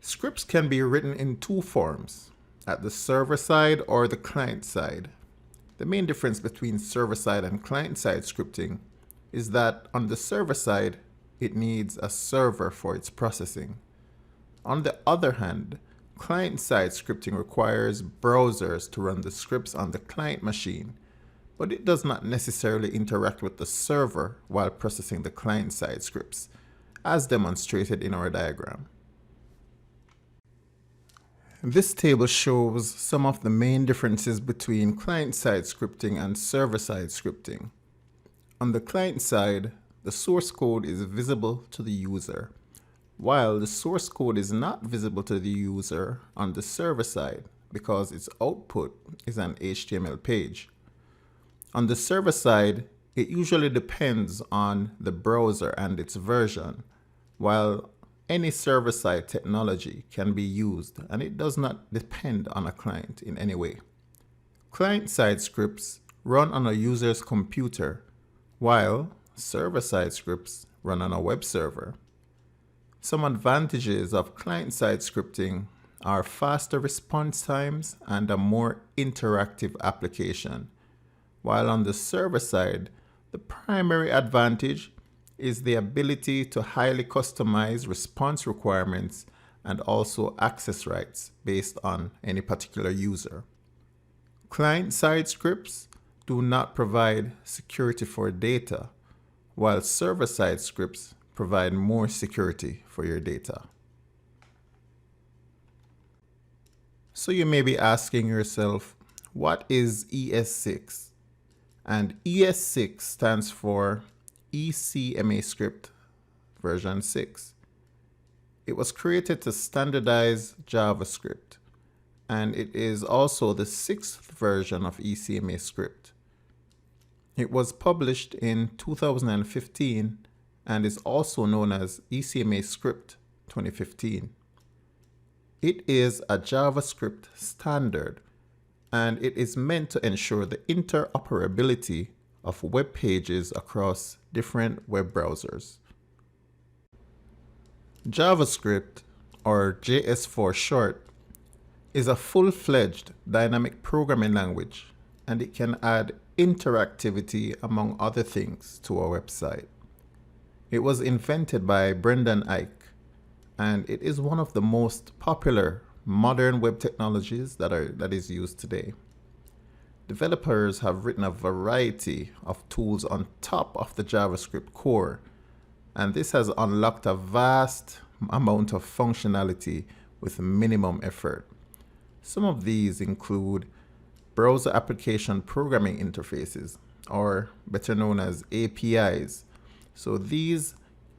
Scripts can be written in two forms, at the server side or the client side. The main difference between server-side and client-side scripting is that on the server side, it needs a server for its processing. On the other hand, client-side scripting requires browsers to run the scripts on the client machine, but it does not necessarily interact with the server while processing the client-side scripts, as demonstrated in our diagram. This table shows some of the main differences between client-side scripting and server-side scripting. On the client side, the source code is visible to the user, while the source code is not visible to the user on the server side because its output is an HTML page. On the server side, it usually depends on the browser and its version, while any server-side technology can be used and it does not depend on a client in any way. Client-side scripts run on a user's computer, while server-side scripts run on a web server. Some advantages of client-side scripting are faster response times and a more interactive application, while on the server side, the primary advantage is the ability to highly customize response requirements and also access rights based on any particular user. Client-side scripts do not provide security for data, while server-side scripts provide more security for your data. So you may be asking yourself, what is ES6? And ES6 stands for ECMAScript version 6. It was created to standardize JavaScript, and it is also the 6th version of ECMAScript. It was published in 2015 and is also known as ECMAScript 2015. It is a JavaScript standard, and it is meant to ensure the interoperability of web pages across different web browsers. JavaScript, or JS for short, is a full-fledged dynamic programming language, and it can add interactivity among other things to a website. It was invented by Brendan Eich, and it is one of the most popular modern web technologies that is used today. Developers have written a variety of tools on top of the JavaScript core, and this has unlocked a vast amount of functionality with minimum effort. Some of these include browser application programming interfaces, or better known as APIs. So these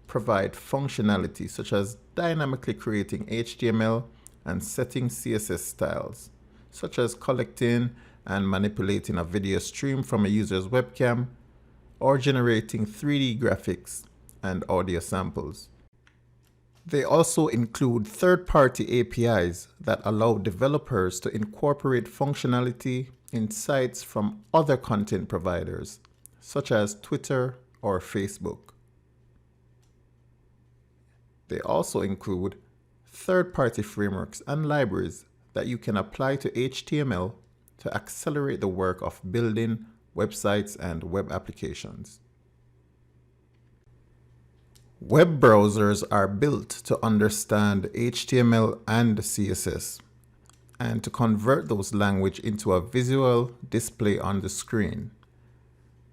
provide functionality such as dynamically creating HTML and setting CSS styles, such as collecting and manipulating a video stream from a user's webcam, or generating 3D graphics and audio samples. They also include third-party APIs that allow developers to incorporate functionality in sites from other content providers, such as Twitter or Facebook. They also include third-party frameworks and libraries that you can apply to HTML to accelerate the work of building websites and web applications. Web browsers are built to understand HTML and CSS and to convert those language into a visual display on the screen.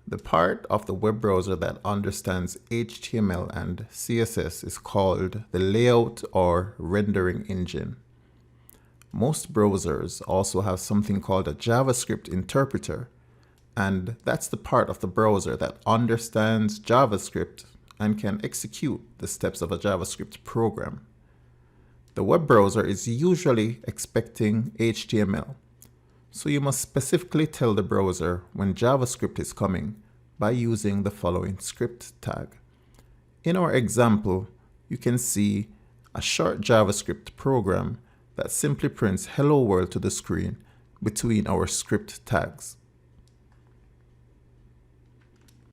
The part of the web browser that understands HTML and CSS is called the layout or rendering engine. Most browsers also have something called a JavaScript interpreter, and that's the part of the browser that understands JavaScript and can execute the steps of a JavaScript program. The web browser is usually expecting HTML, so you must specifically tell the browser when JavaScript is coming by using the following script tag. In our example, you can see a short JavaScript program that simply prints "Hello World" to the screen between our script tags.